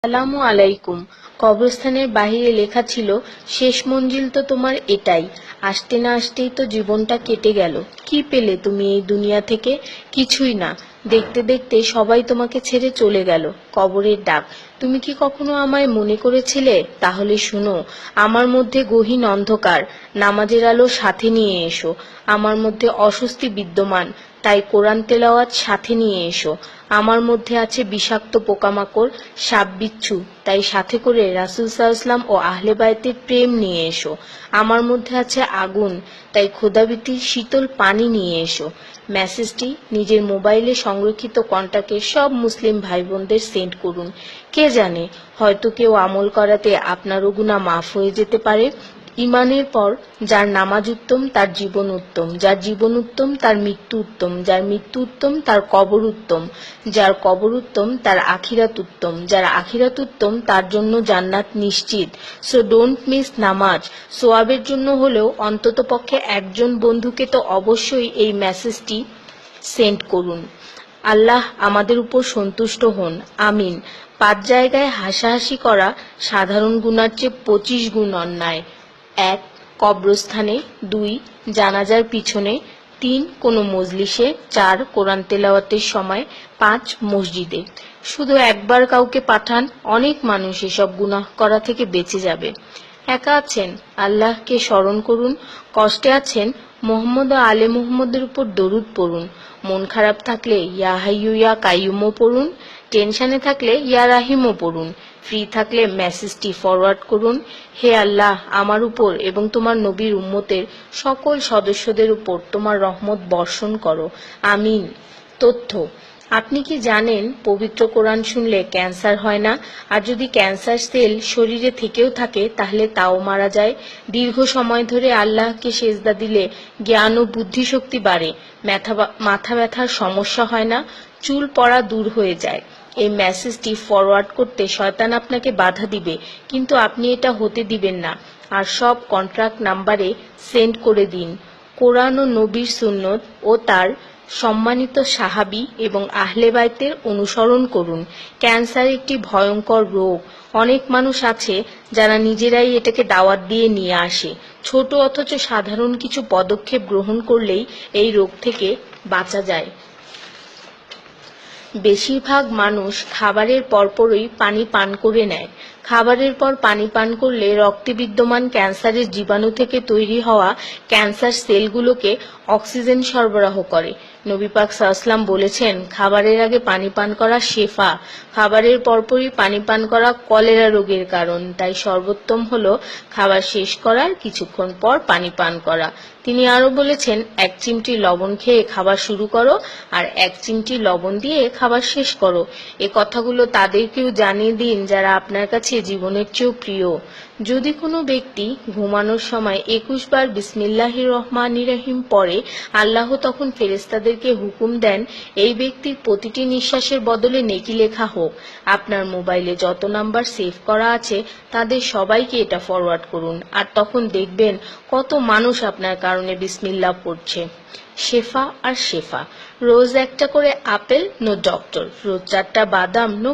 আসসালামু আলাইকুম। কবরস্থানের বাহিরে লেখা ছিল, শেষ মঞ্জিল তো তোমার এটাই। আসতে না আসতেই তো জীবনটা কেটে গেল। কি পেলে তুমি এই দুনিয়া থেকে? কিছুই না। দেখতে দেখতে সবাই তোমাকে ছেড়ে চলে গেল। কবরের ডাক। তুমি কি কখনো আমায় মনে করেছিলে? তাহলে শুনো, আমার মধ্যে গহীন অন্ধকার, নামাজের আলো সাথে নিয়ে এসো। আমার মধ্যে অস্বস্তি বিদ্যমান, তাই কোরআন তেলাওয়াত সাথে নিয়ে এসো। আমার মধ্যে আছে বিষাক্ত পোকামাকড়, সাপ বিচ্ছু, তাই সাথে করে রাসূল সাল্লাল্লাহু ও আহলে বায়তের প্রেম নিয়ে এসো। আমার মধ্যে আছে আগুন, তাই খোদাভীতির শীতল পানি নিয়ে এসো। মেসেজটি নিজের মোবাইলে সংরক্ষিত কন্টাক্টে সব মুসলিম ভাই বোনদের সেন্ড করুন। কে জানে, হয়তো কেউ আমল করাতে আপনারও গুনাহ মাফ হয়ে যেতে পারে। ঈমানের পর যার নামাজ উত্তম তার জীবন উত্তম, যার জীবন উত্তম তার মৃত্যু উত্তম, যার মৃত্যু উত্তম তার কবর উত্তম, যার কবর উত্তম তার আখিরাত উত্তম, যার আখিরাত উত্তম তার জন্য জান্নাত নিশ্চিত। সো ডোন্ট মিস নামাজ। সোয়াবের জন্য হলেও অন্ততপক্ষে একজন বন্ধুকে তো অবশ্যই এই মেসেজটি সেন্ড করুন। আল্লাহ আমাদের উপর সন্তুষ্ট হন, আমিন। 5 জায়গায় হাসাহাসি করা সাধারণ গুনার চেয়ে 25 গুণ অন্যায়। 1. কবরস্থানে। 2. জানাজার পিছনে। 3. কোনো মজলিসে। 4. কোরআন তেলাওয়াতের সময়। 5. মসজিদে। শুধু একবার কাউকে পাঠান, অনেক মানুষ এসব গুনাহ করা থেকে বেঁচে যাবে। একা আছেন, আল্লাহকে স্মরণ করুন। কষ্টে আছেন, মুহাম্মদ ও আলে মুহাম্মদের উপর দরুদ পড়ুন। মন খারাপ থাকলে ইয়া হাইয়ু ইয়া কাইয়ুমও পড়ুন। টেনশনে থাকলে ইয়া রাহিমও পড়ুন। ফ্রি থাকলে মেসেজটি ফরওয়ার্ড করুন। হে আল্লাহ, আমার উপর এবং তোমার নবীর উম্মতের সকল সদস্যদের উপর তোমার রহমত বর্ষণ করো, আমিন। তথ্য: আপনি কি জানেন পবিত্র কোরআন শুনলে ক্যান্সার হয় না? আর যদি ক্যান্সার সেল শরীরে থেকেও থাকে তাহলে তাও মারা যায়। দীর্ঘ সময় ধরে আল্লাহকে সেজদা দিলে জ্ঞান ও বুদ্ধিশক্তি বাড়ে। মাথা ব্যথার সমস্যা হয় না, চুল পড়া দূর হয়ে যায়। এই মেসেজটি ফরওয়ার্ড করতে শয়তান আপনাকে বাধা দিবে, কিন্তু আপনি এটা হতে দিবেন না। আর সব কন্ট্রাক্ট নাম্বারে সেন্ড করে দিন। কোরআন ও নবীর সুন্নত ও তার সম্মানিত সাহাবী এবং আহলে বাইতের অনুসরণ করুন। ক্যান্সার একটি ভয়ঙ্কর রোগ। অনেক মানুষ আছে যারা নিজেরাই এটাকে দাওয়াত দিয়ে নিয়ে আসে। ছোট অথচ সাধারণ কিছু পদক্ষেপ গ্রহণ করলেই এই রোগ থেকে বাঁচা যায়। বেশিরভাগ মানুষ খাবারের পরপরই পানি পান করে নেয়। খাবারের পর পানি পান করলে রক্তে বিদ্যমান ক্যান্সারের জীবাণু থেকে তৈরি হওয়া ক্যান্সার সেলগুলোকে অক্সিজেন সরবরাহ করে। নবী পাক সাল্লাল্লাহু বলেছেন, খাবারের আগে পানি পান করা শেফা। খাবারের পরপরই পানি পান করা কলেরা রোগের কারণ, তাই সর্বোত্তম হলো খাবার শেষ করার কিছুক্ষণ পর পানি পান করা। তিনি আরো বলেছেন, 1 চিমটি লবণ খেয়ে খাবার শুরু করো আর 1 চিমটি লবণ দিয়ে খাবার শেষ করো। এ কথাগুলো তাদেরকেও জানিয়ে দিন যারা আপনার কাছে জীবনের চেয়েও প্রিয়। যদি কোনো ব্যক্তি ঘুমানোর সময় 21 বার বিসমিল্লাহির রহমানির রহিম পড়ে, আল্লাহ তখন ফেরেশতাদেরকে হুকুম দেন এই ব্যক্তির প্রতিটি নিঃশ্বাসের বদলে নেকি লেখা হোক। আপনার মোবাইলে যত নাম্বার সেভ করা আছে তাদের সবাইকে এটা ফরওয়ার্ড করুন, আর তখন দেখবেন কত মানুষ আপনার কারণে বিসমিল্লাহ পড়ছে। শেফা আর শেফা। রোজ একটা করে আপেল, নো ডক্টর। রোজ 4টা বাদাম, নো